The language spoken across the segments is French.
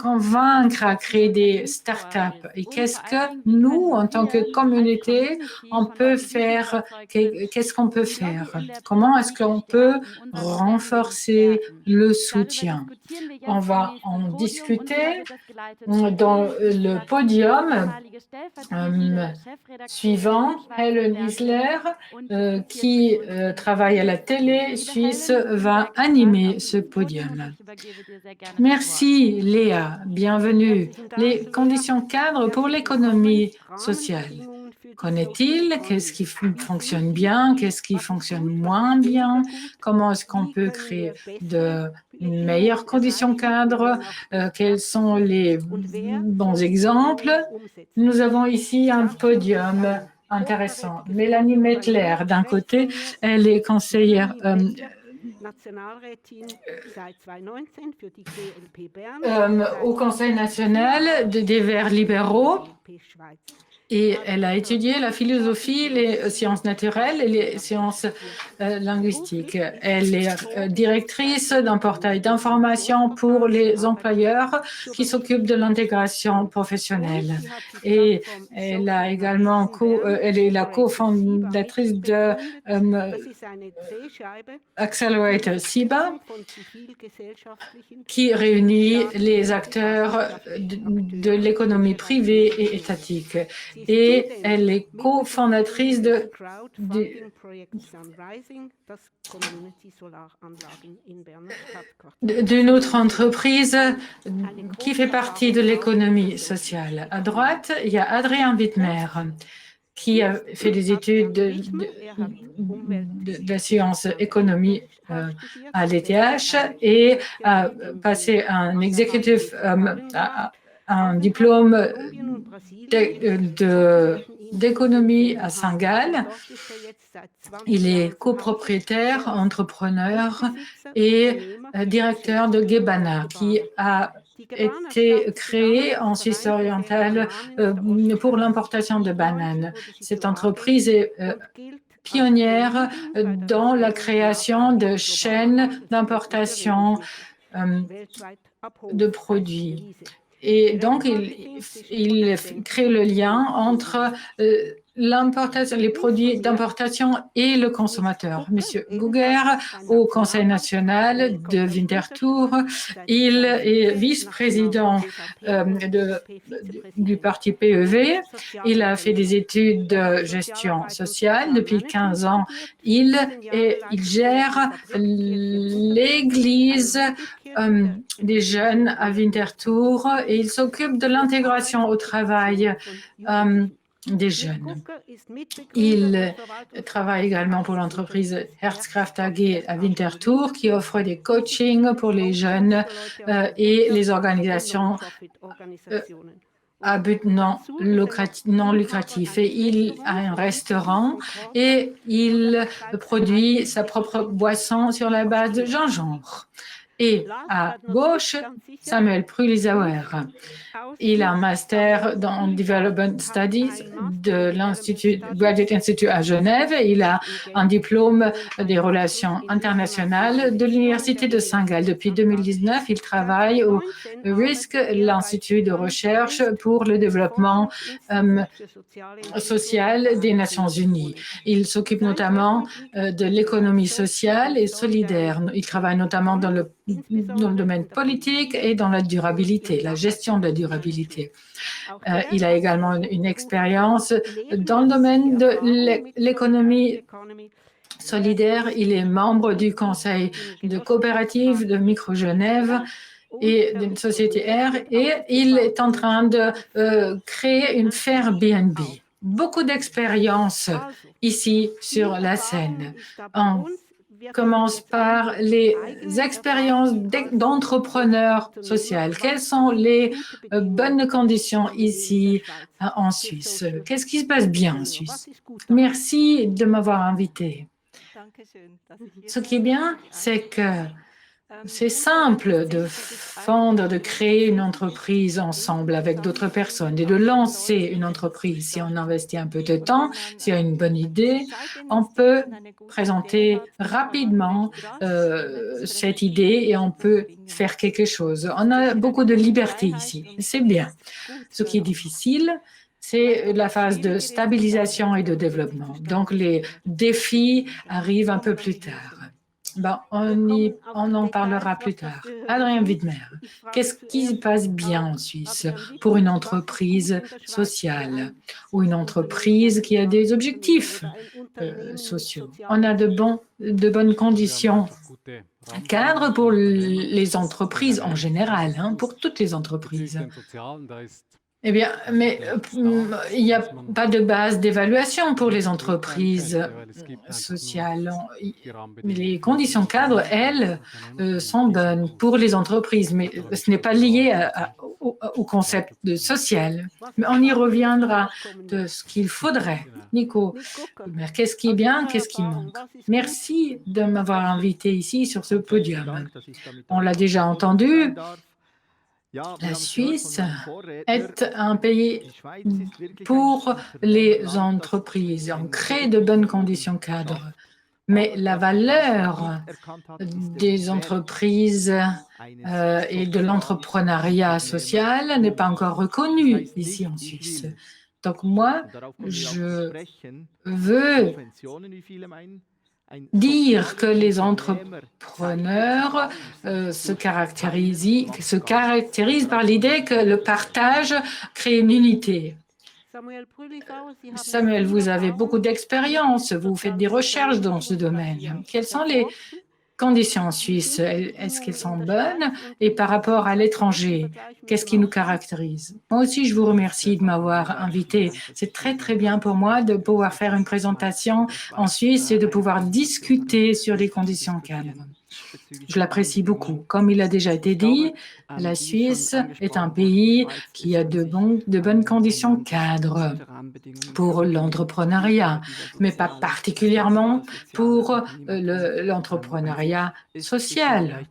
convaincre à créer des startups? Et qu'est-ce que nous, en tant que communauté, on peut faire? Qu'est-ce qu'on peut faire? Comment est-ce qu'on peut renforcer le soutien? On va en discuter dans le podium suivant. Helen Isler, qui travaille à la télé suisse, va animer ce podium. Merci Léa, bienvenue. Les conditions cadres pour l'économie sociale. Connaît-il? Qu'est-ce qui fonctionne bien? Qu'est-ce qui fonctionne moins bien? Comment est-ce qu'on peut créer de meilleures conditions cadres? Quels sont les bons exemples? Nous avons ici un podium intéressant. Mélanie Mettler, d'un côté, elle est conseillère au Conseil national des Verts libéraux. Et elle a étudié la philosophie, les sciences naturelles et les sciences linguistiques. Elle est directrice d'un portail d'information pour les employeurs qui s'occupe de l'intégration professionnelle. Et elle a également elle est la cofondatrice de Accelerator SIBA, qui réunit les acteurs de l'économie privée et étatique. Et elle est cofondatrice d'une autre entreprise qui fait partie de l'économie sociale. À droite, il y a Adrien Wittmer, qui a fait des études de la science économie à l'ETH et a passé un diplôme d'économie à Saint-Gall. Il est copropriétaire, entrepreneur et directeur de Gebana, qui a été créé en Suisse orientale pour l'importation de bananes. Cette entreprise est pionnière dans la création de chaînes d'importation de produits. Et donc, il crée le lien entre les produits d'importation et le consommateur. Monsieur Gugger, au Conseil national de Winterthur, il est vice-président du parti PEV. Il a fait des études de gestion sociale. Depuis 15 ans, il gère l'église des jeunes à Winterthur et il s'occupe de l'intégration au travail des jeunes. Il travaille également pour l'entreprise Herzkraft AG à Winterthur qui offre des coachings pour les jeunes et les organisations à but non lucratif. Et il a un restaurant et il produit sa propre boisson sur la base de gingembre. Et à gauche, Samuel Prülisauer. Il a un master dans Development Studies de l'Institut Graduate Institute à Genève. Il a un diplôme des relations internationales de l'Université de Saint-Gall. Depuis 2019, il travaille au RISC, l'Institut de recherche pour le développement social des Nations Unies. Il s'occupe notamment de l'économie sociale et solidaire. Il travaille notamment dans le domaine politique et dans la durabilité, la gestion de la durabilité. Il a également une expérience dans le domaine de l'économie solidaire. Il est membre du conseil de coopérative de Micro-Genève et d'une société R et il est en train de créer une Fairbnb. Beaucoup d'expérience ici sur la scène. On commence par les expériences d'entrepreneurs sociaux. Quelles sont les bonnes conditions ici en Suisse? Qu'est-ce qui se passe bien en Suisse? Merci de m'avoir invité. Ce qui est bien, c'est que c'est simple de fondre, de créer une entreprise ensemble avec d'autres personnes et de lancer une entreprise. Si on investit un peu de temps, s'il y a une bonne idée, on peut présenter rapidement cette idée et on peut faire quelque chose. On a beaucoup de liberté ici, c'est bien. Ce qui est difficile, c'est la phase de stabilisation et de développement. Donc, les défis arrivent un peu plus tard. Bon, on en parlera plus tard. Adrien Widmer, qu'est-ce qui se passe bien en Suisse pour une entreprise sociale ou une entreprise qui a des objectifs sociaux? On a de bonnes conditions cadres pour les entreprises en général, pour toutes les entreprises. Eh bien, mais il n'y a pas de base d'évaluation pour les entreprises sociales. Les conditions cadres, elles, sont bonnes pour les entreprises, mais ce n'est pas lié au concept de social. Mais on y reviendra de ce qu'il faudrait. Nico, qu'est-ce qui est bien, qu'est-ce qui manque? Merci de m'avoir invité ici sur ce podium. On l'a déjà entendu. La Suisse est un pays pour les entreprises. On crée de bonnes conditions cadres. Mais la valeur des entreprises et de l'entrepreneuriat social n'est pas encore reconnue ici en Suisse. Donc moi, je veux dire que les entrepreneurs se caractérisent par l'idée que le partage crée une unité. Samuel, vous avez beaucoup d'expérience, vous faites des recherches dans ce domaine. Quelles sont les conditions en Suisse? Est-ce qu'elles sont bonnes? Et par rapport à l'étranger, qu'est-ce qui nous caractérise? Moi aussi, je vous remercie de m'avoir invité. C'est très, très bien pour moi de pouvoir faire une présentation en Suisse et de pouvoir discuter sur les conditions cadres. Je l'apprécie beaucoup. Comme il a déjà été dit, la Suisse est un pays qui a de bonnes conditions cadres pour l'entrepreneuriat, mais pas particulièrement pour l'entrepreneuriat social.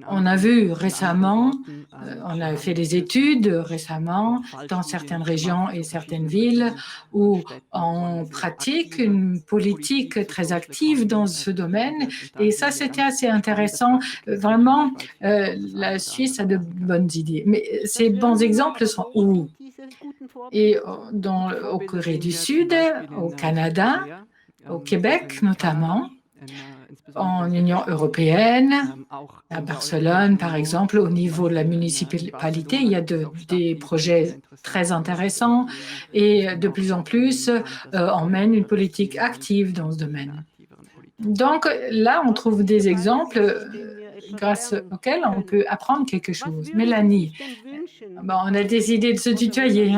On a vu récemment, on a fait des études récemment dans certaines régions et certaines villes où on pratique une politique très active dans ce domaine et ça c'était assez intéressant. Vraiment, la Suisse a de bonnes idées. Mais ces bons exemples sont où? Et au Corée du Sud, au Canada, au Québec notamment, en Union européenne, à Barcelone par exemple, au niveau de la municipalité, il y a des projets très intéressants et de plus en plus, on mène une politique active dans ce domaine. Donc là, on trouve des exemples grâce auxquels on peut apprendre quelque chose. Mélanie, on a des idées de se tutoyer.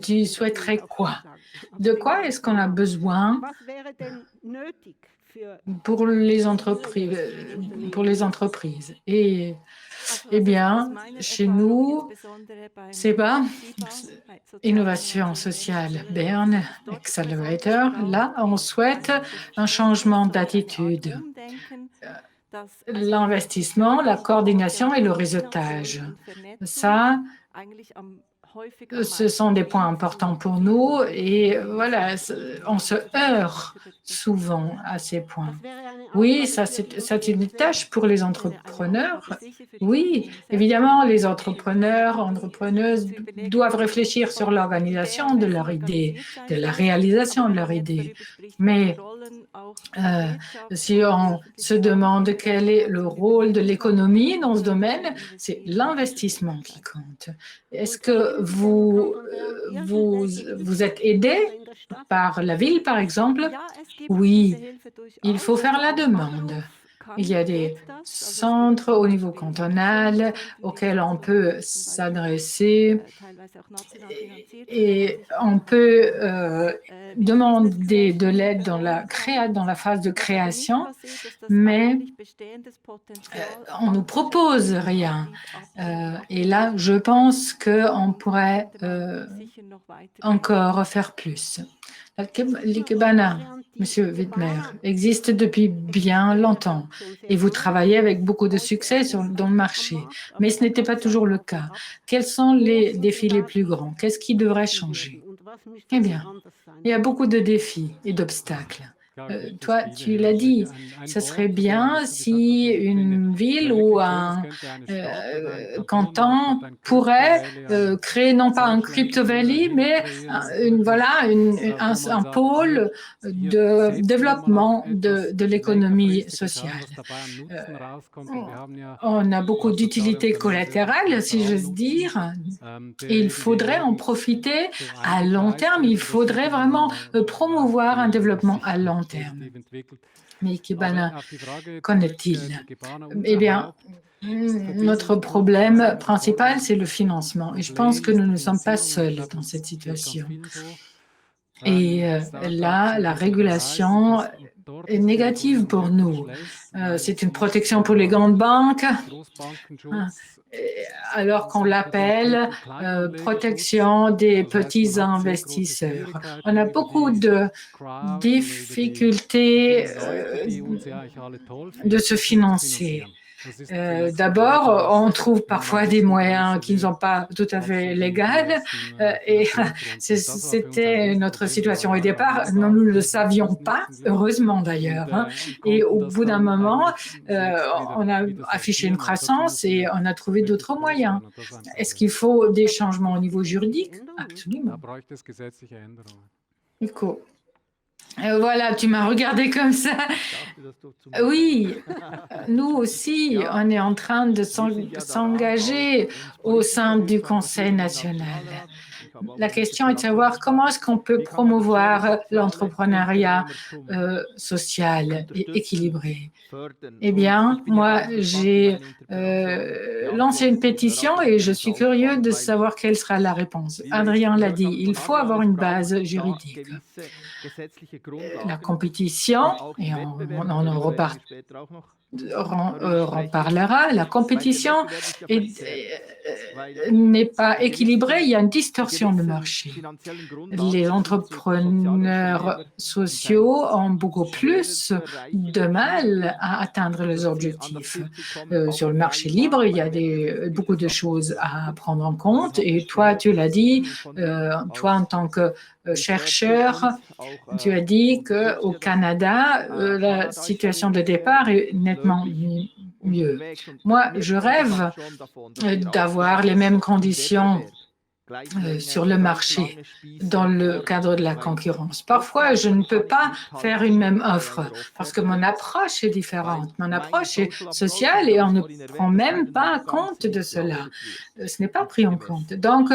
Tu souhaiterais quoi? De quoi est-ce qu'on a besoin pour les entreprises? Et eh bien, chez nous, c'est pas innovation sociale, Bern Accelerator. Là, on souhaite un changement d'attitude. L'investissement, la coordination et le réseautage. Ça, ce sont des points importants pour nous et voilà, on se heurte souvent à ces points. Oui, ça c'est une tâche pour les entrepreneurs. Oui, évidemment, les entrepreneuses doivent réfléchir sur l'organisation de leur idée, de la réalisation de leur idée. Mais si on se demande quel est le rôle de l'économie dans ce domaine, c'est l'investissement qui compte. Est-ce que vous êtes aidé par la ville, par exemple? Oui, il faut faire la demande. Il y a des centres au niveau cantonal auxquels on peut s'adresser et on peut demander de l'aide dans la phase de création, mais on ne nous propose rien. Et là, je pense qu'on pourrait encore faire plus. L'Ikebana, Monsieur Wittmer, existe depuis bien longtemps et vous travaillez avec beaucoup de succès dans le marché, mais ce n'était pas toujours le cas. Quels sont les défis les plus grands? Qu'est-ce qui devrait changer? Eh bien, il y a beaucoup de défis et d'obstacles. Toi, tu l'as dit, ce serait bien si une ville ou un canton pourrait créer non pas un crypto valley, mais un pôle de développement de l'économie sociale. On a beaucoup d'utilités collatérales, si j'ose dire, et il faudrait en profiter à long terme. Il faudrait vraiment promouvoir un développement à long terme. Mais Ikebana, qu'en est-il? Eh bien, notre problème principal, c'est le financement. Et je pense que nous ne sommes pas seuls dans cette situation. Et là, la régulation est négative pour nous. C'est une protection pour les grandes banques, alors qu'on l'appelle protection des petits investisseurs. On a beaucoup de difficultés de se financer. D'abord, on trouve parfois des moyens qui ne sont pas tout à fait légaux et c'était notre situation au départ. Nous ne le savions pas, heureusement d'ailleurs. Et au bout d'un moment, on a affiché une croissance et on a trouvé d'autres moyens. Est-ce qu'il faut des changements au niveau juridique? Absolument. Nico. Voilà, tu m'as regardé comme ça. Oui, nous aussi, on est en train de s'engager au sein du Conseil national. La question est de savoir comment est-ce qu'on peut promouvoir l'entrepreneuriat social et équilibré. Eh bien, moi, j'ai lancé une pétition et je suis curieux de savoir quelle sera la réponse. Adrien l'a dit, il faut avoir une base juridique. La compétition, et on en reparlera, la compétition n'est pas équilibrée, il y a une distorsion de marché. Les entrepreneurs sociaux ont beaucoup plus de mal à atteindre les objectifs. Sur le marché libre, il y a beaucoup de choses à prendre en compte et toi, tu l'as dit, toi en tant que chercheur, tu as dit qu'au Canada, la situation de départ est nettement mieux. Moi, je rêve d'avoir les mêmes conditions sur le marché dans le cadre de la concurrence. Parfois, je ne peux pas faire une même offre parce que mon approche est différente. Mon approche est sociale et on ne prend même pas compte de cela. Ce n'est pas pris en compte. Donc,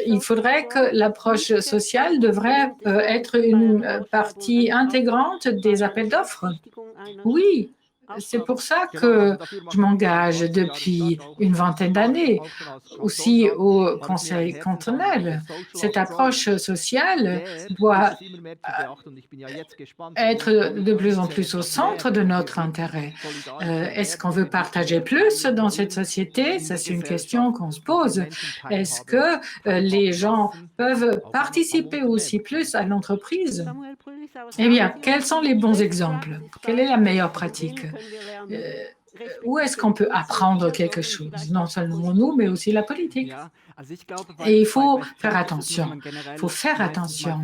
il faudrait que l'approche sociale devrait être une partie intégrante des appels d'offres. Oui. C'est pour ça que je m'engage depuis une vingtaine d'années, aussi au Conseil cantonal. Cette approche sociale doit être de plus en plus au centre de notre intérêt. Est-ce qu'on veut partager plus dans cette société? Ça, c'est une question qu'on se pose. Est-ce que les gens peuvent participer aussi plus à l'entreprise? Eh bien, quels sont les bons exemples? Quelle est la meilleure pratique? Où est-ce qu'on peut apprendre quelque chose? Non seulement nous, mais aussi la politique. Et il faut faire attention. Il faut faire attention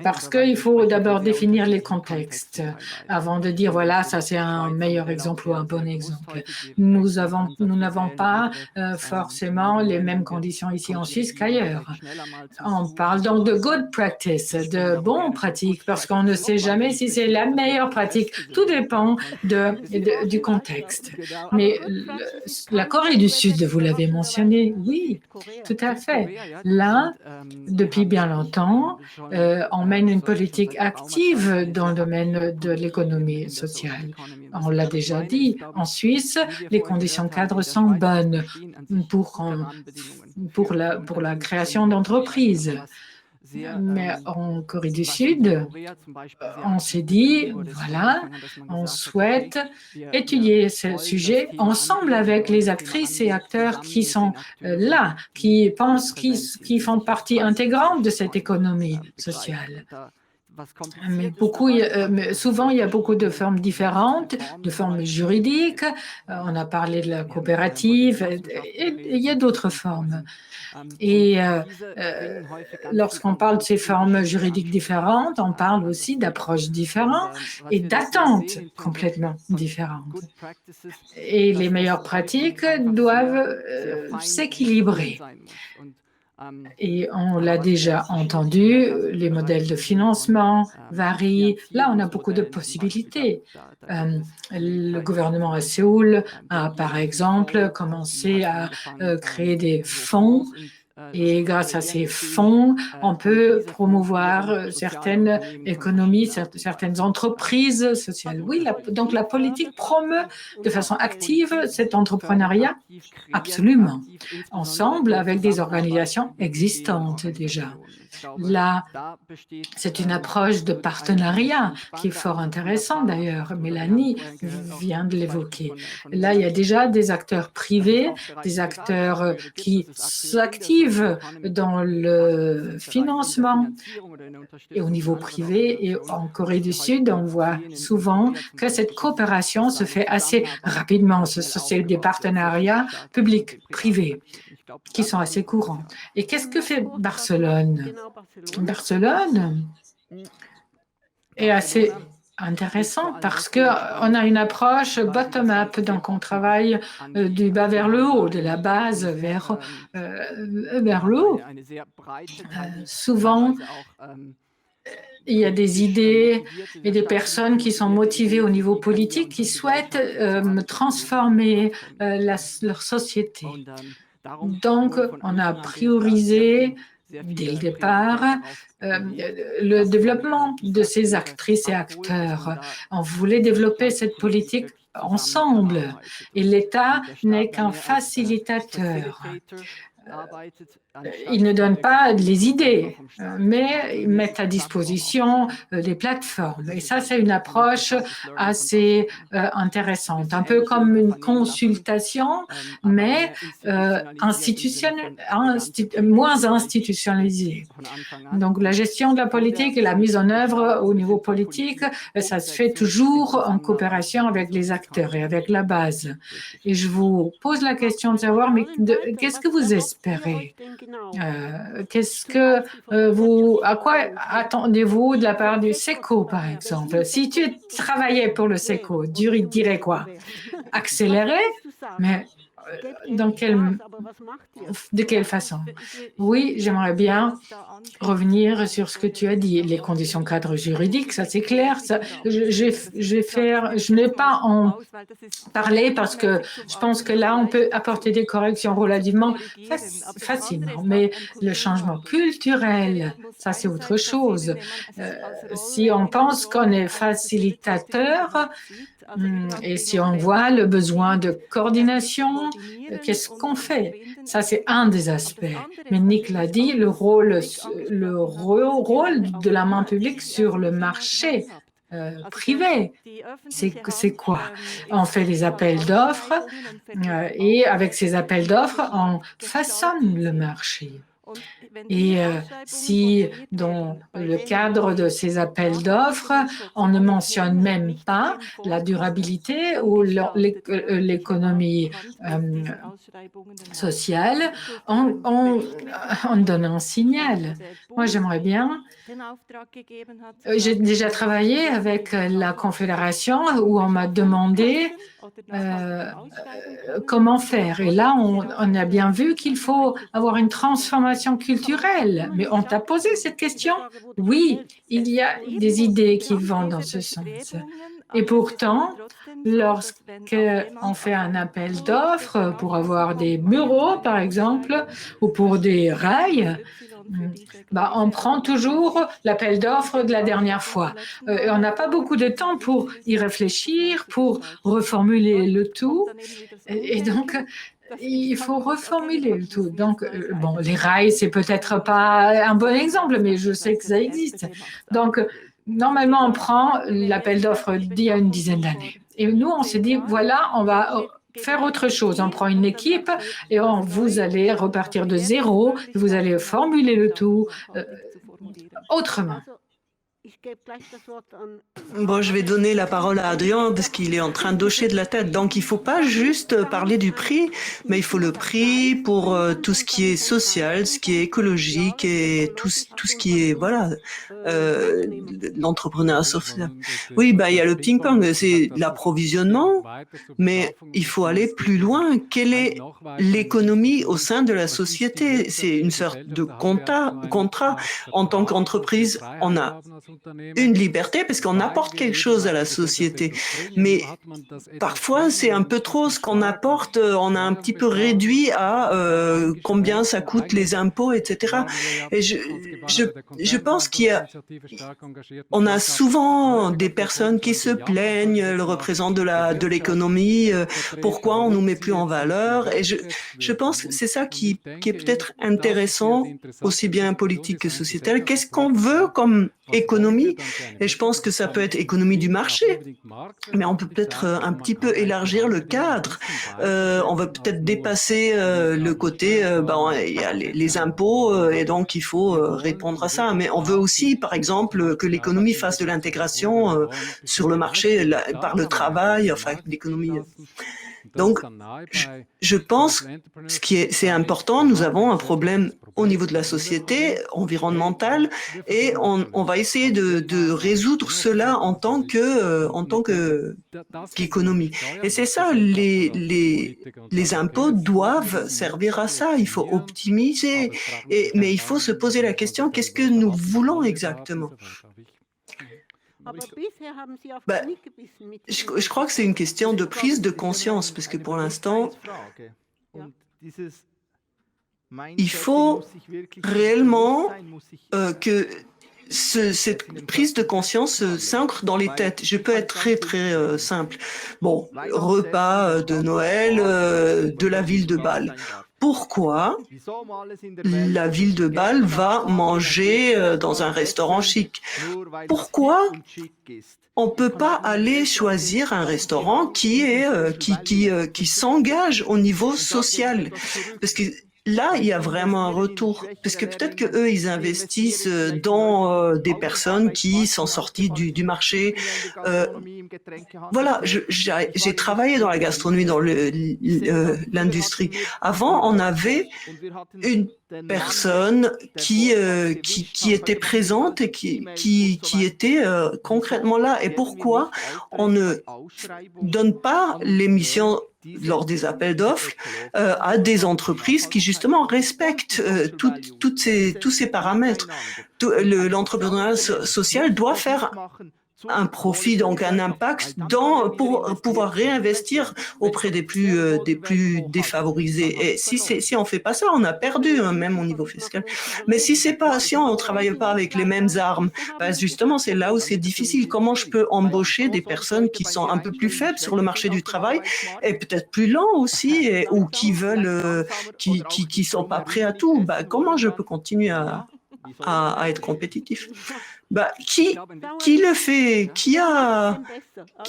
parce qu'il faut d'abord définir les contextes avant de dire voilà, ça c'est un meilleur exemple ou un bon exemple. Nous n'avons pas forcément les mêmes conditions ici en Suisse qu'ailleurs. On parle donc de good practice, de bonnes pratiques, parce qu'on ne sait jamais si c'est la meilleure pratique. Tout dépend du contexte. Mais la Corée du Sud, vous l'avez mentionné, oui. Tout à fait. Là, depuis bien longtemps, on mène une politique active dans le domaine de l'économie sociale. On l'a déjà dit, en Suisse, les conditions cadres sont bonnes pour la création d'entreprises. Mais en Corée du Sud, on s'est dit, voilà, on souhaite étudier ce sujet ensemble avec les actrices et acteurs qui sont qui font partie intégrante de cette économie sociale. Mais souvent, il y a beaucoup de formes différentes, de formes juridiques. On a parlé de la coopérative et il y a d'autres formes. Et lorsqu'on parle de ces formes juridiques différentes, on parle aussi d'approches différentes et d'attentes complètement différentes. Et les meilleures pratiques doivent s'équilibrer. Et on l'a déjà entendu, les modèles de financement varient. Là, on a beaucoup de possibilités. Le gouvernement à Séoul a, par exemple, commencé à créer des fonds. Et grâce à ces fonds, on peut promouvoir certaines économies, certaines entreprises sociales. Oui, donc la politique promeut de façon active cet entrepreneuriat. Absolument. Ensemble, avec des organisations existantes déjà. Là, c'est une approche de partenariat qui est fort intéressante d'ailleurs. Mélanie vient de l'évoquer. Là, il y a déjà des acteurs privés, des acteurs qui s'activent dans le financement. Et au niveau privé et en Corée du Sud, on voit souvent que cette coopération se fait assez rapidement. Ce sont des partenariats publics-privés qui sont assez courants. Et qu'est-ce que fait Barcelone? Barcelone est assez intéressant parce qu'on a une approche bottom-up, donc on travaille du bas vers le haut, de la base vers le haut. Souvent, il y a des idées et des personnes qui sont motivées au niveau politique, qui souhaitent transformer leur société. Donc, on a priorisé dès le départ le développement de ces actrices et acteurs. On voulait développer cette politique ensemble et l'État n'est qu'un facilitateur. Ils ne donnent pas les idées, mais ils mettent à disposition des plateformes. Et ça, c'est une approche assez intéressante, un peu comme une consultation, mais moins institutionnalisée. Donc, la gestion de la politique et la mise en œuvre au niveau politique, ça se fait toujours en coopération avec les acteurs et avec la base. Et je vous pose la question de savoir, mais qu'est-ce que vous espérez? À quoi attendez-vous de la part du SECO, par exemple? Si tu travaillais pour le SECO, tu dirais quoi? Accélérer? Mais de quelle façon? Oui, j'aimerais bien revenir sur ce que tu as dit. Les conditions cadres juridiques, ça c'est clair. Ça, je n'ai pas en parler parce que je pense que là, on peut apporter des corrections relativement facilement. Mais le changement culturel, ça c'est autre chose. Si on pense qu'on est facilitateur, et si on voit le besoin de coordination, qu'est-ce qu'on fait? Ça, c'est un des aspects. Mais Nick l'a dit, le rôle de la main publique sur le marché privé, c'est quoi? On fait des appels d'offres et avec ces appels d'offres, on façonne le marché. Et si dans le cadre de ces appels d'offres, on ne mentionne même pas la durabilité ou l'économie sociale, on donne un signal. Moi, j'aimerais bien. J'ai déjà travaillé avec la Confédération où on m'a demandé comment faire. Et là, on a bien vu qu'il faut avoir une transformation culturelle. Mais on t'a posé cette question? Oui, il y a des idées qui vont dans ce sens. Et pourtant, lorsqu'on fait un appel d'offres pour avoir des bureaux, par exemple, ou pour des rails, on prend toujours l'appel d'offres de la dernière fois. On n'a pas beaucoup de temps pour y réfléchir, pour reformuler le tout. Et donc, il faut reformuler le tout. Donc, les rails, c'est peut-être pas un bon exemple, mais je sais que ça existe. Donc, normalement, on prend l'appel d'offres d'il y a une dizaine d'années. Et nous, on s'est dit, voilà, on va faire autre chose. On prend une équipe et vous allez repartir de zéro, vous allez formuler le tout autrement. Bon, je vais donner la parole à Adrien parce qu'il est en train d'hocher de la tête. Donc, il ne faut pas juste parler du prix, mais il faut le prix pour tout ce qui est social, ce qui est écologique et tout ce qui est, voilà, l'entrepreneuriat social. Oui, bah, il y a le ping-pong, c'est l'approvisionnement, mais il faut aller plus loin. Quelle est l'économie au sein de la société? C'est une sorte de contrat. En tant qu'entreprise, on a une liberté parce qu'on apporte quelque chose à la société. Mais parfois, c'est un peu trop ce qu'on apporte. On a un petit peu réduit à combien ça coûte les impôts, etc. Et je pense on a souvent des personnes qui se plaignent, le représentant de l'économie, pourquoi on nous met plus en valeur. Et je pense que c'est ça qui est peut-être intéressant, aussi bien politique que sociétal. Qu'est-ce qu'on veut comme économie? Et je pense que ça peut être économie du marché, mais on peut peut-être un petit peu élargir le cadre. On va peut-être dépasser le côté, il y a les impôts et donc il faut répondre à ça. Mais on veut aussi, par exemple, que l'économie fasse de l'intégration sur le marché par le travail, enfin l'économie. Donc, je pense c'est important. Nous avons un problème au niveau de la société environnementale et on va essayer de résoudre cela en tant qu'économie. Et c'est ça, les impôts doivent servir à ça. Il faut optimiser, mais il faut se poser la question, qu'est-ce que nous voulons exactement? Je crois que c'est une question de prise de conscience, parce que pour l'instant, il faut réellement que cette prise de conscience s'ancre dans les têtes. Je peux être très, très simple. Bon, repas de Noël de la ville de Bâle. Pourquoi la ville de Bâle va manger dans un restaurant chic? Pourquoi on ne peut pas aller choisir un restaurant qui s'engage au niveau social? Parce que là, il y a vraiment un retour, parce que peut-être que eux, ils investissent dans des personnes qui sont sorties du marché. Voilà, j'ai travaillé dans la gastronomie, dans l'industrie. Avant, on avait une personne qui était présente et qui était concrètement là. Et pourquoi on ne donne pas l'émission lors des appels d'offres à des entreprises qui justement respectent tous ces paramètres? L'entrepreneuriat social doit faire un profit, donc un impact pour pouvoir réinvestir auprès des plus défavorisés. Et si on fait pas ça, on a perdu, même au niveau fiscal. Mais si on travaille pas avec les mêmes armes, justement, c'est là où c'est difficile. Comment je peux embaucher des personnes qui sont un peu plus faibles sur le marché du travail et peut-être plus lents aussi, ou qui veulent, qui sont pas prêts à tout? Comment je peux continuer à être compétitif? Qui le fait?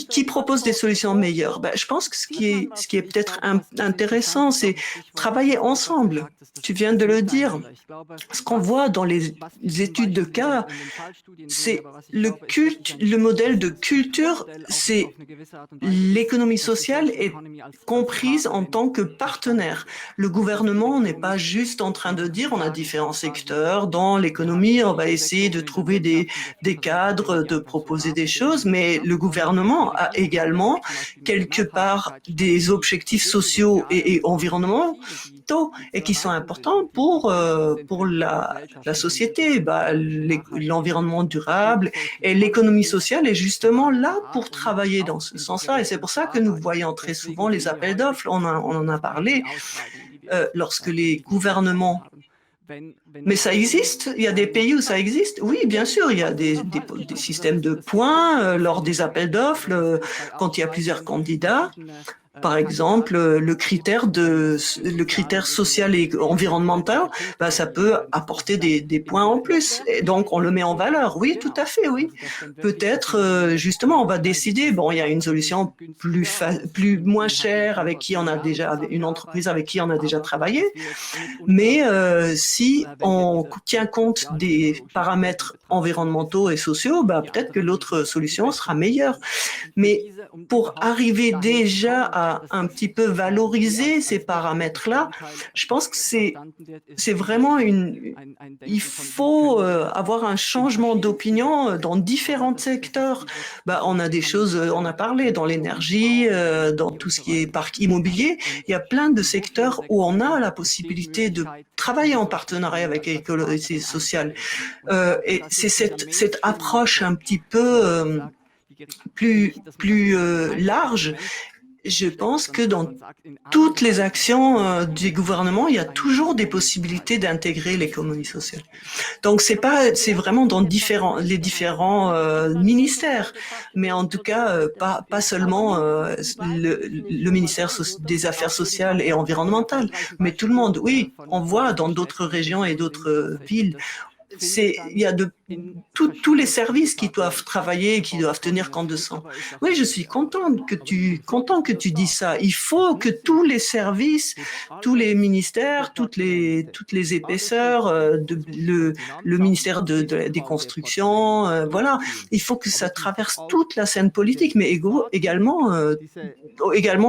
Qui propose des solutions meilleures? Je pense que ce qui est peut-être intéressant, c'est travailler ensemble. Tu viens de le dire. Ce qu'on voit dans les études de cas, c'est le modèle de culture, c'est l'économie sociale est comprise en tant que partenaire. Le gouvernement n'est pas juste en train de dire on a différents secteurs dans l'économie, on va essayer de trouver des cadres, de proposer des choses, mais le gouvernement a également quelque part des objectifs sociaux et environnementaux et qui sont importants pour la société, l'environnement durable, et l'économie sociale est justement là pour travailler dans ce sens-là. Et c'est pour ça que nous voyons très souvent les appels d'offres. On en a parlé lorsque les gouvernements. Mais ça existe, il y a des pays où ça existe. Oui, bien sûr, il y a des systèmes de points lors des appels d'offres, quand il y a plusieurs candidats. Par exemple, le critère social et environnemental, ben, ça peut apporter des points en plus. Et donc, on le met en valeur. Oui, tout à fait, oui. Peut-être, justement, on va décider, bon, il y a une solution moins chère avec qui on a déjà, une entreprise avec qui on a déjà travaillé. Mais si on tient compte des paramètres environnementaux et sociaux, ben, peut-être que l'autre solution sera meilleure. Mais pour arriver déjà à un petit peu valoriser ces paramètres-là, je pense que c'est vraiment il faut avoir un changement d'opinion dans différents secteurs. Bah, on a des choses, on a parlé dans l'énergie, dans tout ce qui est parc immobilier. Il y a plein de secteurs où on a la possibilité de travailler en partenariat avec l'écologie sociale. Et c'est cette approche un petit peu plus large. Je pense que dans toutes les actions du gouvernement, il y a toujours des possibilités d'intégrer l'économie sociale. Donc c'est vraiment dans les différents ministères, mais en tout cas pas seulement le ministère des Affaires sociales et environnementales, mais tout le monde. Oui, on voit dans d'autres régions et d'autres villes. Il y a tous les services qui doivent travailler et qui doivent tenir compte de ça. Oui, je suis content que tu dis ça. Il faut que tous les services, tous les ministères, toutes les épaisseurs, le ministère des constructions, voilà, il faut que ça traverse toute la scène politique, mais également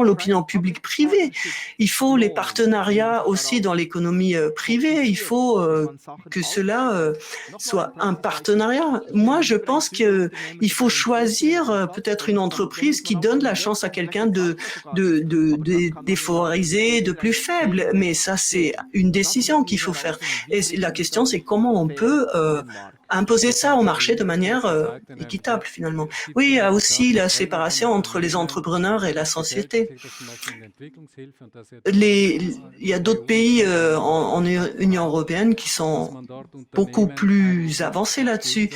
l'opinion publique privée. Il faut les partenariats aussi dans l'économie privée. Il faut que cela soit un partenariat. Moi, je pense qu'il faut choisir peut-être une entreprise qui donne la chance à quelqu'un de défavorisé, de plus faible. Mais ça, c'est une décision qu'il faut faire. Et la question, c'est comment on peut imposer ça au marché de manière équitable, finalement. Oui, il y a aussi la séparation entre les entrepreneurs et la société. Il y a d'autres pays en Union européenne qui sont beaucoup plus avancés là-dessus.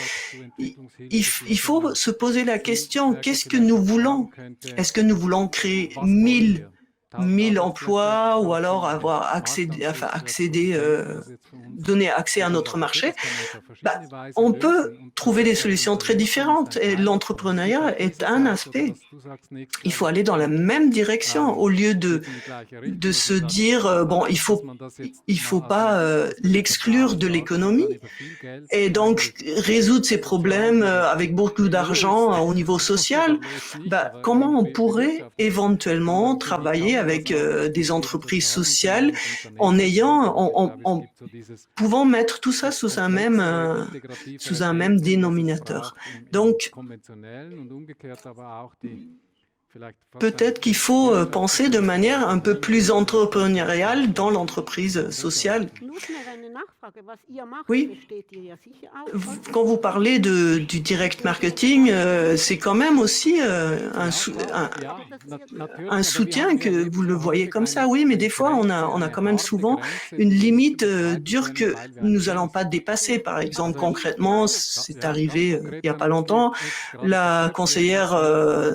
Il faut se poser la question, qu'est-ce que nous voulons? Est-ce que nous voulons créer 1000 emplois ou alors donner accès à notre marché? Bah, on peut trouver des solutions très différentes et l'entrepreneuriat est un aspect. Il faut aller dans la même direction au lieu de se dire bon, il faut pas l'exclure de l'économie et donc résoudre ces problèmes avec beaucoup d'argent au niveau social. Bah, comment on pourrait éventuellement travailler avec des entreprises sociales en pouvant mettre tout ça sous un même dénominateur. Donc, peut-être qu'il faut penser de manière un peu plus entrepreneuriale dans l'entreprise sociale. Oui, quand vous parlez du direct marketing, c'est quand même aussi un soutien que vous le voyez comme ça. Oui, mais des fois, on a quand même souvent une limite dure que nous allons pas dépasser. Par exemple, concrètement, c'est arrivé il y a pas longtemps, la conseillère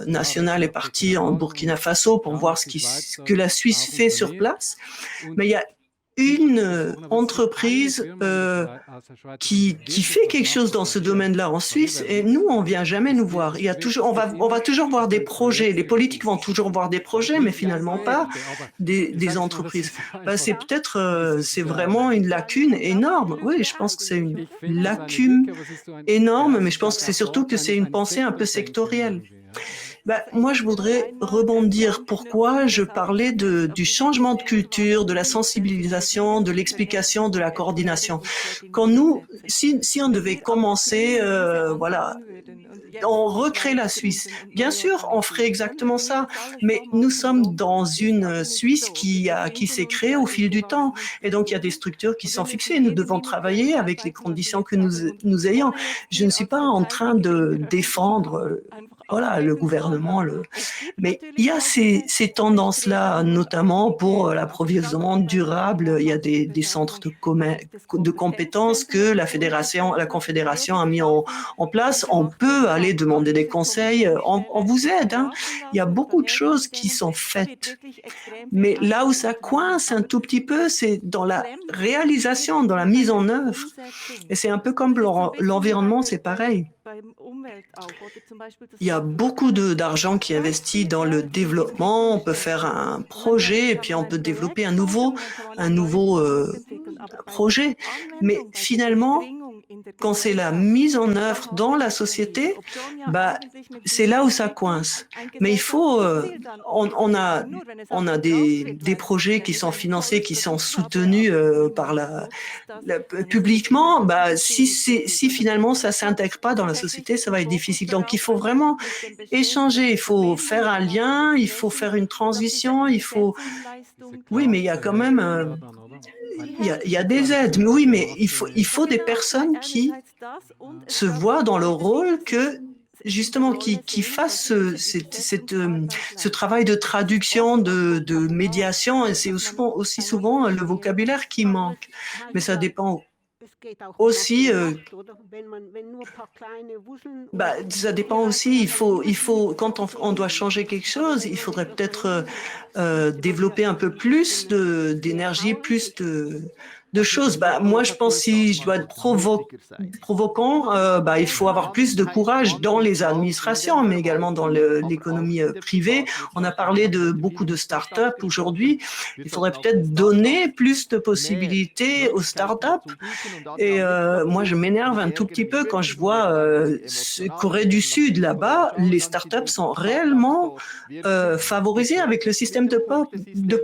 nationale est partie en Burkina Faso pour voir ce que la Suisse fait sur place. Mais il y a une entreprise qui fait quelque chose dans ce domaine-là en Suisse et nous, on vient jamais nous voir. On va toujours voir des projets. Les politiques vont toujours voir des projets, mais finalement pas des entreprises. C'est vraiment une lacune énorme. Oui, je pense que c'est une lacune énorme, mais je pense que c'est surtout que c'est une pensée un peu sectorielle. Moi, je voudrais rebondir. Pourquoi je parlais du changement de culture, de la sensibilisation, de l'explication, de la coordination. Si on devait commencer, voilà, on recrée la Suisse. Bien sûr, on ferait exactement ça, mais nous sommes dans une Suisse qui s'est créée au fil du temps, et donc il y a des structures qui sont fixées. Nous devons travailler avec les conditions que nous ayons. Je ne suis pas en train de défendre voilà, le gouvernement. Mais il y a ces tendances-là, notamment pour l'approvisionnement durable. Il y a des centres de compétences que la Confédération a mis en place. On peut aller demander des conseils. On vous aide. Hein. Il y a beaucoup de choses qui sont faites. Mais là où ça coince un tout petit peu, c'est dans la réalisation, dans la mise en œuvre. Et c'est un peu comme l'environnement, c'est pareil. Il y a beaucoup d'argent qui est investi dans le développement. On peut faire un projet et puis on peut développer un nouveau projet. Mais finalement, quand c'est la mise en œuvre dans la société, c'est là où ça coince. Mais il faut, on a des projets qui sont financés, qui sont soutenus par publiquement. Si finalement ça s'intègre pas dans la société, ça va être difficile. Donc il faut vraiment échanger, il faut faire un lien, il faut faire une transition, Oui, mais il y a quand même il y a des aides, mais oui, mais il faut des personnes qui se voient dans leur rôle, justement qui fassent ce travail de traduction, de médiation, et c'est aussi souvent le vocabulaire qui manque. Mais ça dépend aussi. Ça dépend aussi. Il faut quand on doit changer quelque chose, il faudrait peut-être développer un peu plus d'énergie, plus de choses. Moi, je pense si je dois être provoquant, il faut avoir plus de courage dans les administrations, mais également dans l'économie privée. On a parlé de beaucoup de start-up aujourd'hui. Il faudrait peut-être donner plus de possibilités aux start-up. Et moi, je m'énerve un tout petit peu quand je vois Corée du Sud là-bas. Les start-up sont réellement favorisées avec le système de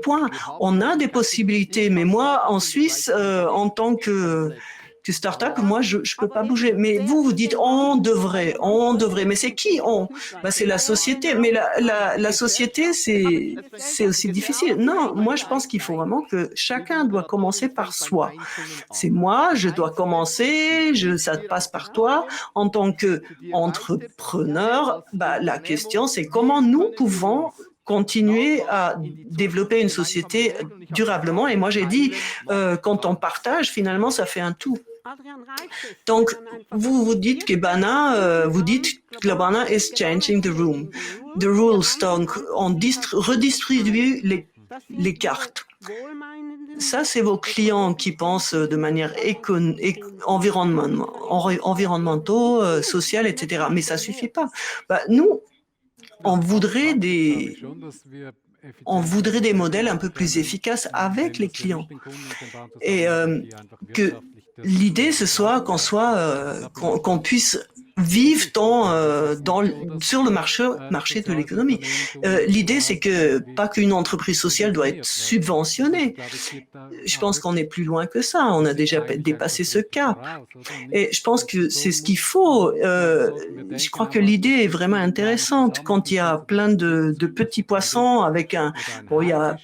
points. On a des possibilités, mais moi, en Suisse, en tant que start-up, moi, je peux pas bouger. Mais vous dites, on devrait. Mais c'est qui on? C'est la société. Mais la société, c'est aussi difficile. Non, moi, je pense qu'il faut vraiment que chacun doit commencer par soi. C'est moi, je dois commencer, ça passe par toi. En tant qu'entrepreneur, la question, c'est comment nous pouvons continuer à développer une société durablement. Et moi, j'ai dit, quand on partage, finalement, ça fait un tout. Donc, vous dites que vous dites que Bana is changing the rules. Donc, on redistribue les cartes. Ça, c'est vos clients qui pensent de manière environnementaux, sociale, etc. Mais ça suffit pas. Nous, on voudrait des modèles un peu plus efficaces avec les clients. Et que l'idée, ce soit qu'on puisse vivre sur le marché de l'économie. L'idée, c'est pas qu'une entreprise sociale doit être subventionnée. Je pense qu'on est plus loin que ça. On a déjà dépassé ce cap. Et je pense que c'est ce qu'il faut. Je crois que l'idée est vraiment intéressante. Quand il y a plein de petits poissons il y a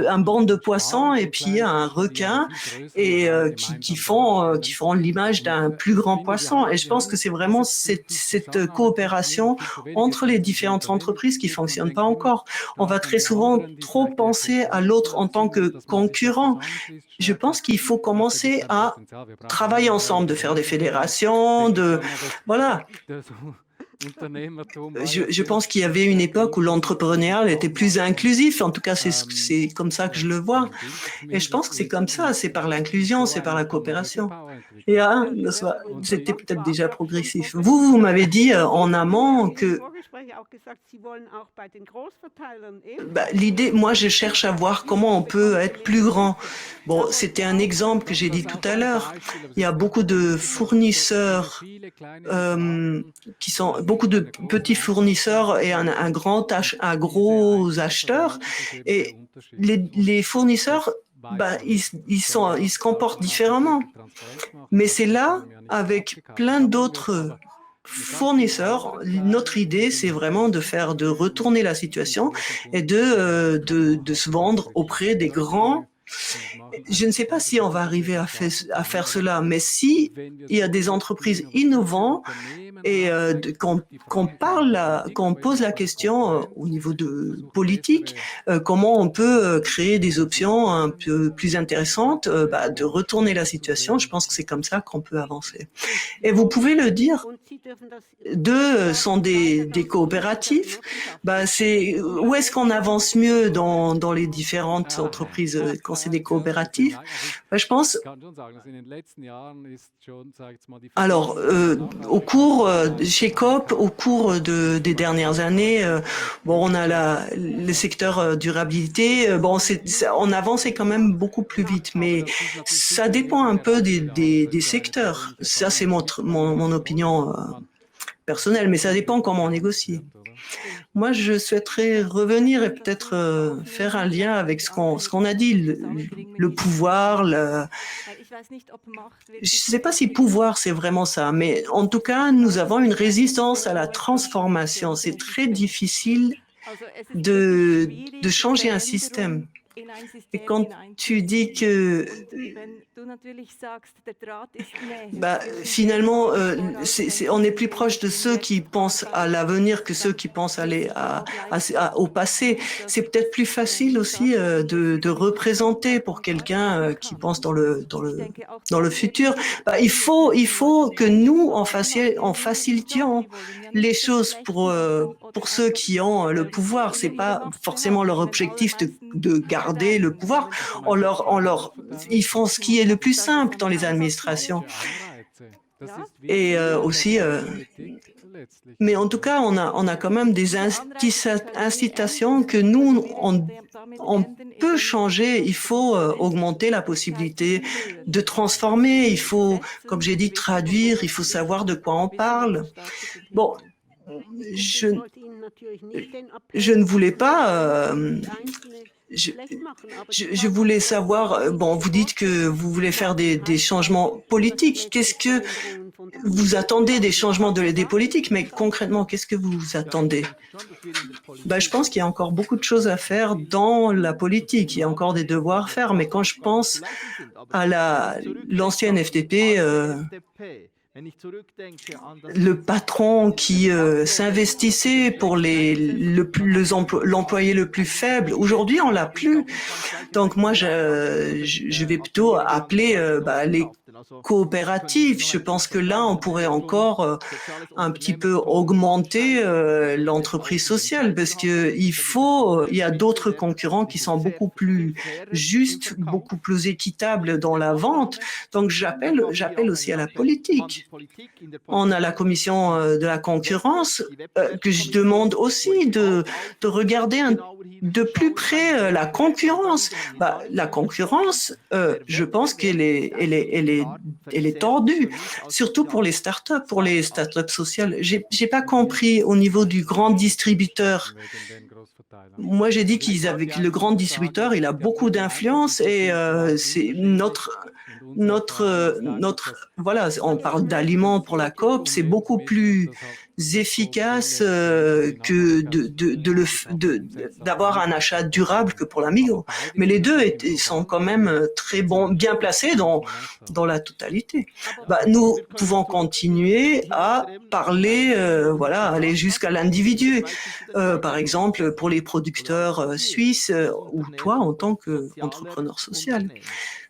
un banc de poissons et puis il y a un requin et qui font l'image d'un plus grand poisson. Et je pense que c'est vraiment cette coopération entre les différentes entreprises qui fonctionne pas encore. On va très souvent trop penser à l'autre en tant que concurrent. Je pense qu'il faut commencer à travailler ensemble, de faire des fédérations, voilà. Je pense qu'il y avait une époque où l'entrepreneuriat était plus inclusif. En tout cas, c'est comme ça que je le vois. Et je pense que c'est comme ça. C'est par l'inclusion, c'est par la coopération. Et c'était peut-être déjà progressif. Vous m'avez dit en amont que l'idée, moi, je cherche à voir comment on peut être plus grand. Bon, c'était un exemple que j'ai dit tout à l'heure. Il y a beaucoup de fournisseurs beaucoup de petits fournisseurs et un gros acheteur. Et les fournisseurs, ils se comportent différemment. Mais c'est là, avec plein d'autres fournisseurs, notre idée, c'est vraiment de retourner la situation et de se vendre auprès des grands Je ne sais pas si on va arriver à faire cela, mais si il y a des entreprises innovantes et qu'on pose la question au niveau de politique, comment on peut créer des options un peu plus intéressantes, de retourner la situation. Je pense que c'est comme ça qu'on peut avancer. Et vous pouvez le dire, deux sont des coopératives. Où est-ce qu'on avance mieux dans les différentes entreprises quand c'est des coopératives? Je pense. Alors, chez Coop, au cours des dernières années, on a le secteur durabilité. On avançait quand même beaucoup plus vite, mais ça dépend un peu des secteurs. Ça, c'est mon opinion personnelle, mais ça dépend comment on négocie. Moi, je souhaiterais revenir et peut-être faire un lien avec ce qu'on a dit, le pouvoir. Je ne sais pas si pouvoir, c'est vraiment ça, mais en tout cas, nous avons une résistance à la transformation. C'est très difficile de changer un système. Et quand tu dis que finalement, on est plus proche de ceux qui pensent à l'avenir que ceux qui pensent aller au passé. C'est peut-être plus facile aussi de représenter pour quelqu'un qui pense dans le futur. Il faut que nous en facilitions les choses pour ceux qui ont le pouvoir. C'est pas forcément leur objectif de garder le pouvoir. Ils font ce qui est le plus simple dans les administrations. Et aussi, mais en tout cas, on a quand même des incitations que nous, on peut changer. Il faut augmenter la possibilité de transformer. Il faut, comme j'ai dit, traduire. Il faut savoir de quoi on parle. Bon, je ne voulais pas. Je voulais savoir, vous dites que vous voulez faire des changements politiques. Qu'est-ce que vous attendez des changements des politiques? Mais concrètement, qu'est-ce que vous attendez? Je pense qu'il y a encore beaucoup de choses à faire dans la politique. Il y a encore des devoirs à faire. Mais quand je pense à l'ancienne FDP, le patron qui s'investissait pour l'employé le plus faible. Aujourd'hui, on l'a plus. Donc moi, je vais plutôt appeler les coopératives. Je pense que là, on pourrait encore un petit peu augmenter l'entreprise sociale parce que il y a d'autres concurrents qui sont beaucoup plus justes, beaucoup plus équitables dans la vente. Donc j'appelle aussi à la politique. On a la commission de la concurrence que je demande aussi de regarder de plus près la concurrence. La concurrence, je pense qu'elle est tordue, surtout pour les startups sociales. J'ai pas compris au niveau du grand distributeur. Moi, j'ai dit que le grand distributeur, il a beaucoup d'influence et c'est voilà, on parle d'aliments pour la COP, c'est beaucoup plus efficace que d'avoir un achat durable que pour la Migros. Mais les deux sont quand même très bien placés dans la totalité. Nous pouvons continuer à parler, aller jusqu'à l'individu. Par exemple, pour les producteurs suisses ou toi en tant qu'entrepreneur social.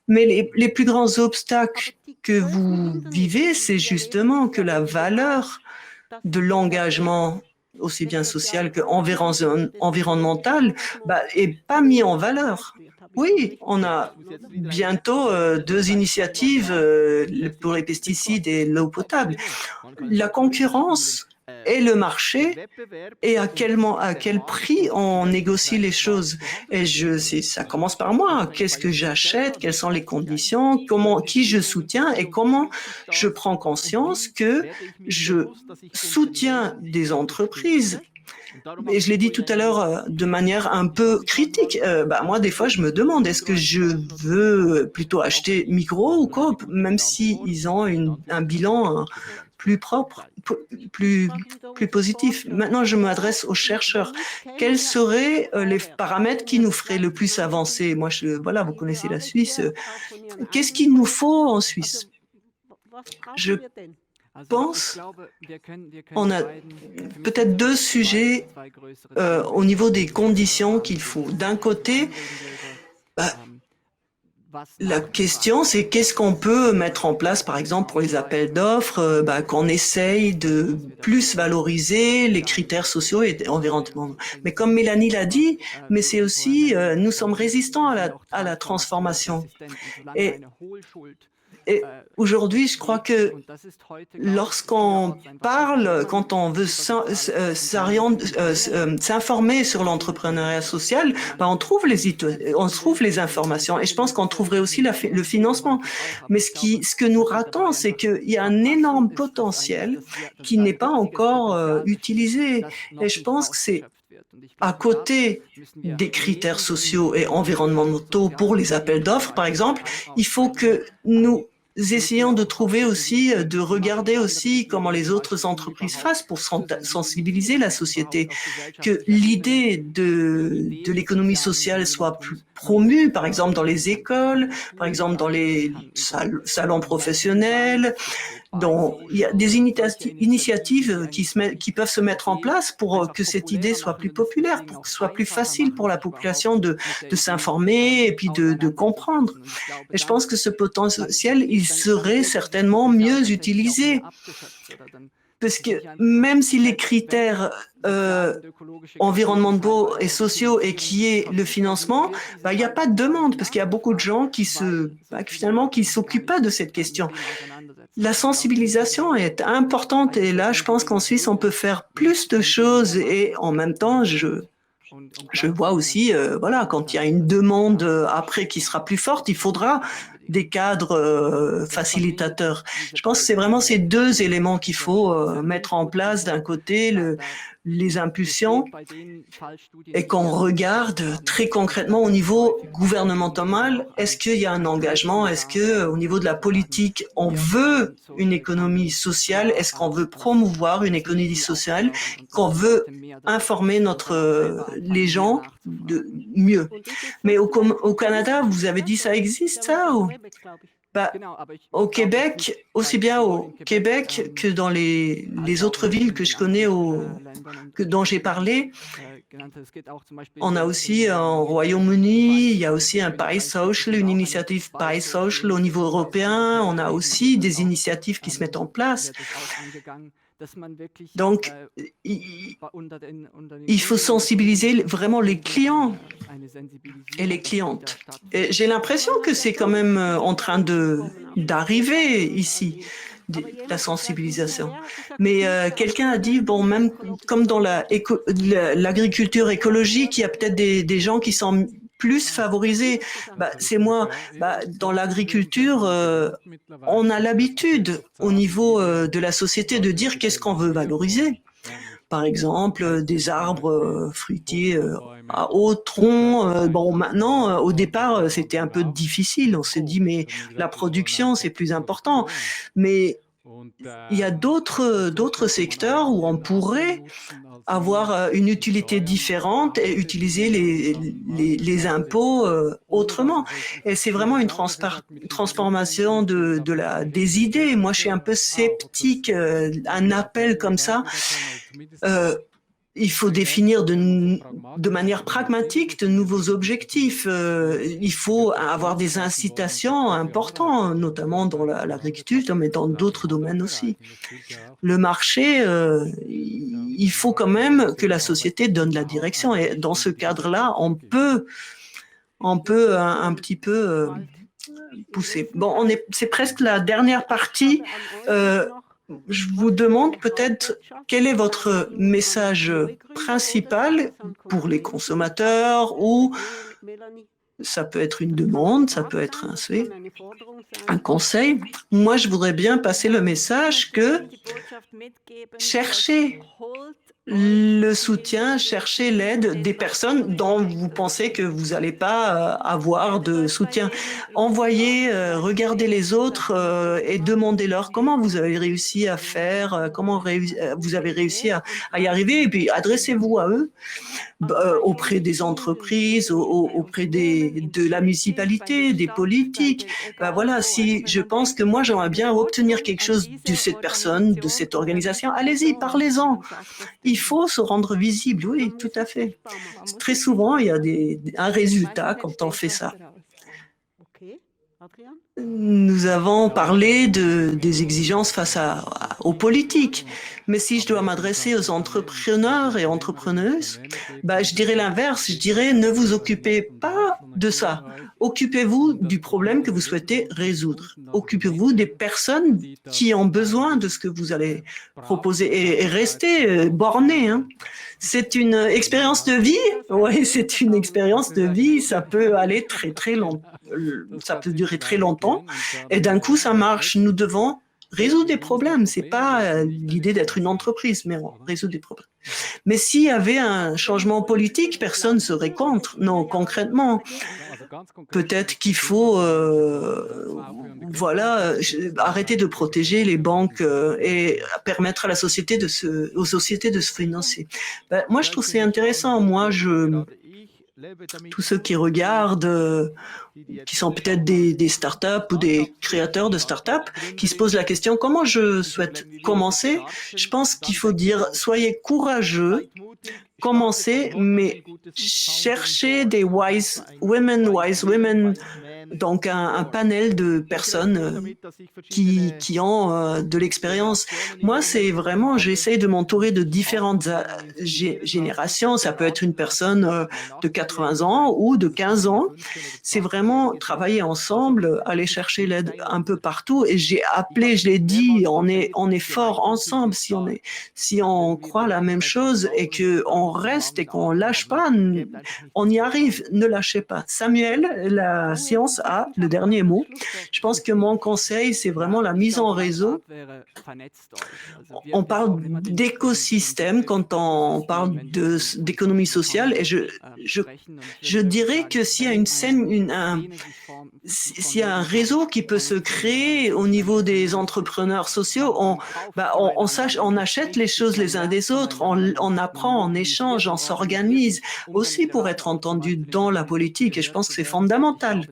Mais les plus grands obstacles que vous vivez, c'est justement que la valeur de l'engagement, aussi bien social qu'environnemental, est pas mis en valeur. Oui, on a bientôt 2 initiatives pour les pesticides et l'eau potable. La concurrence et le marché et à quel prix on négocie les choses. Et ça commence par moi. Qu'est-ce que j'achète? Quelles sont les conditions? Qui je soutiens? Et comment je prends conscience que je soutiens des entreprises? Et je l'ai dit tout à l'heure de manière un peu critique. Moi, des fois, je me demande, est-ce que je veux plutôt acheter Migros ou Coop, même s'ils ont un bilan plus propre, plus positif. Maintenant, je m'adresse aux chercheurs. Quels seraient les paramètres qui nous feraient le plus avancer? Moi, voilà, vous connaissez la Suisse. Qu'est-ce qu'il nous faut en Suisse? Je pense on a peut-être deux sujets au niveau des conditions qu'il faut. D'un côté, la question, c'est qu'est-ce qu'on peut mettre en place, par exemple, pour les appels d'offres, qu'on essaye de plus valoriser les critères sociaux et environnementaux. Mais comme Mélanie l'a dit, mais c'est aussi, nous sommes résistants à la transformation. Et aujourd'hui, je crois que lorsqu'on parle, quand on veut s'informer sur l'entrepreneuriat social, on trouve les informations. Et je pense qu'on trouverait aussi le financement. Mais ce que nous ratons, c'est qu'il y a un énorme potentiel qui n'est pas encore utilisé. Et je pense que c'est à côté des critères sociaux et environnementaux pour les appels d'offres, par exemple, il faut que nous essayons de trouver aussi, de regarder aussi comment les autres entreprises fassent pour sensibiliser la société, que l'idée de l'économie sociale soit plus promue, par exemple dans les écoles, par exemple dans les salons professionnels. Donc, il y a des initiatives qui peuvent se mettre en place pour que cette idée soit plus populaire, pour que ce soit plus facile pour la population de s'informer et puis de comprendre. Et je pense que ce potentiel, il serait certainement mieux utilisé. Parce que même si les critères environnementaux et sociaux et qui est le financement, il n'y a pas de demande parce qu'il y a beaucoup de gens qui s'occupent pas de cette question. La sensibilisation est importante et là, je pense qu'en Suisse, on peut faire plus de choses et en même temps, je vois aussi, quand il y a une demande après qui sera plus forte, il faudra des cadres facilitateurs. Je pense que c'est vraiment ces deux éléments qu'il faut mettre en place. D'un côté, les impulsions et qu'on regarde très concrètement au niveau gouvernemental. Est-ce qu'il y a un engagement? Est-ce que au niveau de la politique, on veut une économie sociale? Est-ce qu'on veut promouvoir une économie sociale? Qu'on veut informer les gens de mieux? Mais au Canada, vous avez dit ça existe ça ou? Au Québec, aussi bien au Québec que dans les autres villes que je connais, dont j'ai parlé, on a aussi au Royaume-Uni, il y a aussi un Paris Social, une initiative Paris Social au niveau européen. On a aussi des initiatives qui se mettent en place. Donc, il faut sensibiliser vraiment les clients et les clientes. Et j'ai l'impression que c'est quand même en train d'arriver ici, la sensibilisation. Mais quelqu'un a dit, même comme dans l'agriculture écologique, il y a peut-être des gens qui sont plus favorisés. C'est moi, dans l'agriculture, on a l'habitude au niveau de la société de dire qu'est-ce qu'on veut valoriser. Par exemple, des arbres fruitiers à haut tronc. Maintenant, au départ, c'était un peu difficile. On s'est dit, mais la production, c'est plus important. Mais il y a d'autres secteurs où on pourrait avoir une utilité différente et utiliser les impôts autrement. Et c'est vraiment une transformation des idées. Moi, je suis un peu sceptique. Un appel comme ça, il faut définir de manière pragmatique de nouveaux objectifs. Il faut avoir des incitations importantes, notamment dans l'agriculture, mais dans d'autres domaines aussi. Le marché, il faut quand même que la société donne la direction. Et dans ce cadre-là, on peut un petit peu pousser. C'est presque la dernière partie. Je vous demande peut-être quel est votre message principal pour les consommateurs, ou ça peut être une demande, ça peut être un souhait, un conseil. Moi, je voudrais bien passer le message que cherchez le soutien, cherchez l'aide des personnes dont vous pensez que vous n'allez pas avoir de soutien. Envoyez, regardez les autres et demandez-leur comment vous avez réussi à faire, comment vous avez réussi à y arriver, et puis adressez-vous à eux auprès des entreprises, auprès de la municipalité, des politiques. Voilà, si je pense que moi j'aimerais bien obtenir quelque chose de cette personne, de cette organisation, allez-y, parlez-en. Il faut se rendre visible, oui, tout à fait. Très souvent, il y a un résultat quand on fait ça. Nous avons parlé des exigences face aux politiques, mais si je dois m'adresser aux entrepreneurs et entrepreneuses, je dirais l'inverse, je dirais ne vous occupez pas de ça. Occupez-vous du problème que vous souhaitez résoudre. Occupez-vous des personnes qui ont besoin de ce que vous allez proposer et restez bornés. Hein. C'est une expérience de vie. Oui, c'est une expérience de vie. Ça peut aller très longtemps. Ça peut durer très longtemps. Et d'un coup, ça marche. Nous devons résoudre des problèmes. C'est pas l'idée d'être une entreprise, mais on résout des problèmes. Mais s'il y avait un changement politique, personne ne serait contre. Non, concrètement, peut-être qu'il faut arrêter de protéger les banques et permettre à aux sociétés de se financer. Moi, je trouve c'est intéressant. Moi, tous ceux qui regardent, qui sont peut-être des startups ou des créateurs de startups, qui se posent la question comment je souhaite commencer. Je pense qu'il faut dire soyez courageux, commencez, mais cherchez des wise women, donc un panel de personnes qui ont de l'expérience. Moi, c'est vraiment, j'essaie de m'entourer de différentes générations. Ça peut être une personne de 80 ans ou de 15 ans. C'est vraiment travailler ensemble, aller chercher l'aide un peu partout. Et j'ai appelé, je l'ai dit, on est fort ensemble si on croit la même chose et qu'on reste et qu'on lâche pas, on y arrive, ne lâchez pas. Samuel, la science a le dernier mot. Je pense que mon conseil, c'est vraiment la mise en réseau. On parle d'écosystème quand on parle d'économie sociale et je dirais que s'il y a s'il y a un réseau qui peut se créer au niveau des entrepreneurs sociaux, on achète les choses les uns des autres, on apprend, on échange, on s'organise aussi pour être entendu dans la politique et je pense que c'est fondamental.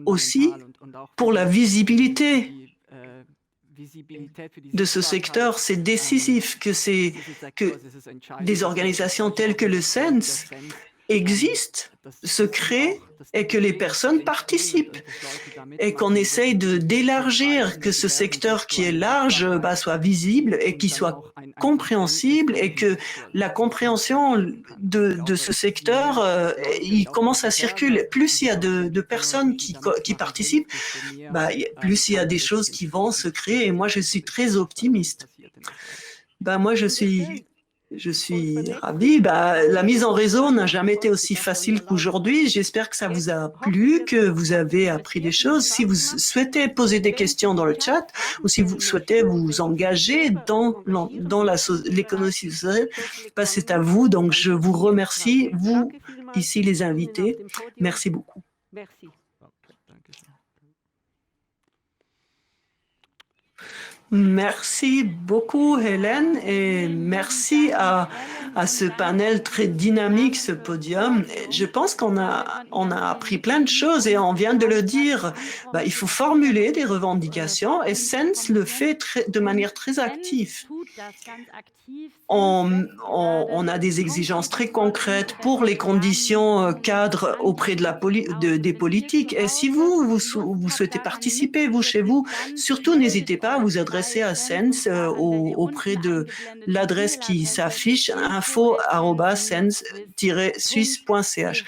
Aussi pour la visibilité de ce secteur, c'est décisif que des organisations telles que le SENS existent, se créent et que les personnes participent et qu'on essaye d'élargir, que ce secteur qui est large soit visible et qu'il soit compréhensible et que la compréhension de ce secteur, il commence à circuler. Plus il y a de personnes qui participent, plus il y a des choses qui vont se créer et moi je suis très optimiste. Moi je suis ravie. La mise en réseau n'a jamais été aussi facile qu'aujourd'hui. J'espère que ça vous a plu, que vous avez appris des choses. Si vous souhaitez poser des questions dans le chat ou si vous souhaitez vous engager dans l'économie sociale, c'est à vous. Donc, je vous remercie, vous, ici, les invités. Merci beaucoup. Merci. Merci beaucoup, Hélène, et merci à ce panel très dynamique, ce podium. Je pense qu'on a appris plein de choses et on vient de le dire. Il faut formuler des revendications et SENS le fait de manière très active. On a des exigences très concrètes pour les conditions cadres auprès des politiques. Et si vous souhaitez participer, vous, chez vous, surtout n'hésitez pas à vous adresser à SENS auprès de l'adresse qui s'affiche info@sens-suisse.ch.